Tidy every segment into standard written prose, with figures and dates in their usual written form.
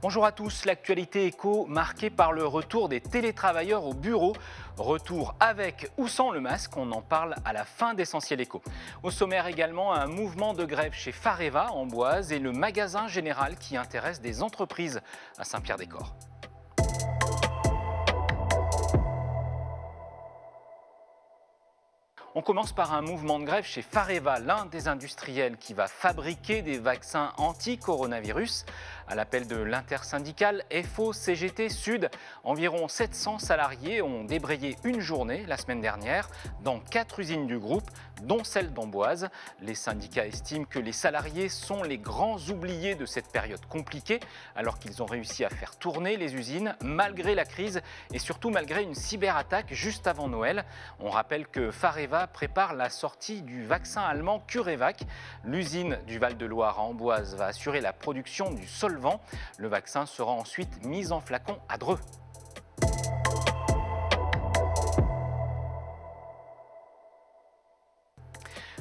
Bonjour à tous, l'actualité éco marquée par le retour des télétravailleurs au bureau. Retour avec ou sans le masque, on en parle à la fin d'Essentiel Éco. Au sommaire également, un mouvement de grève chez Fareva en Amboise et le magasin général qui intéresse des entreprises à Saint-Pierre-des-Corps. On commence par un mouvement de grève chez Fareva, l'un des industriels qui va fabriquer des vaccins anti-coronavirus. À l'appel de l'intersyndicale FO-CGT Sud, environ 700 salariés ont débrayé une journée la semaine dernière dans 4 usines du groupe, dont celle d'Amboise. Les syndicats estiment que les salariés sont les grands oubliés de cette période compliquée, alors qu'ils ont réussi à faire tourner les usines malgré la crise et surtout malgré une cyberattaque juste avant Noël. On rappelle que Fareva prépare la sortie du vaccin allemand CureVac. L'usine du Val-de-Loire à Amboise va assurer la production du solvant. Le vaccin sera ensuite mis en flacon à Dreux.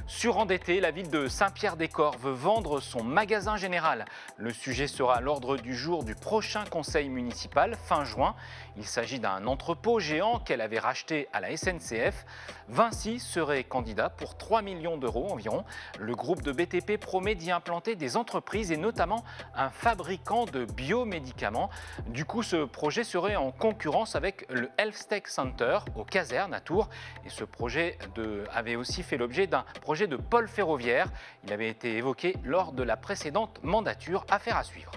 Surendettée, la ville de Saint-Pierre-des-Corps veut vendre son magasin général. Le sujet sera à l'ordre du jour du prochain conseil municipal, fin juin. Il s'agit d'un entrepôt géant qu'elle avait racheté à la SNCF. Vinci serait candidat pour 3 millions d'euros environ. Le groupe de BTP promet d'y implanter des entreprises et notamment un fabricant de biomédicaments. Du coup, ce projet serait en concurrence avec le Health Center aux Casernes à Tours. Et ce projet avait aussi fait l'objet d'un projet de pôle ferroviaire. Il avait été évoqué lors de la précédente mandature. Affaire à suivre.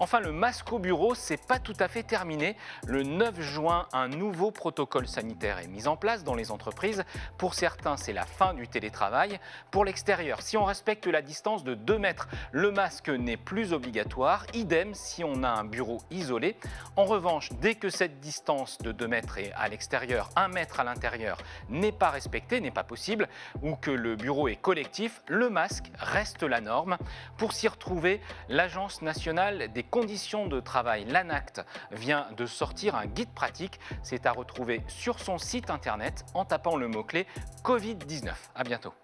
Enfin, le masque au bureau, c'est pas tout à fait terminé. Le 9 juin, un nouveau protocole sanitaire est mis en place dans les entreprises. Pour certains, c'est la fin du télétravail. Pour l'extérieur, si on respecte la distance de 2 mètres, le masque n'est plus obligatoire. Idem si on a un bureau isolé. En revanche, dès que cette distance de 2 mètres est à l'extérieur, 1 mètre à l'intérieur n'est pas respectée, n'est pas possible, ou que le bureau est collectif, le masque reste la norme. Pour s'y retrouver, l'Agence nationale des conditions de travail, l'ANACT, vient de sortir un guide pratique. C'est à retrouver sur son site internet en tapant le mot-clé Covid-19. À bientôt.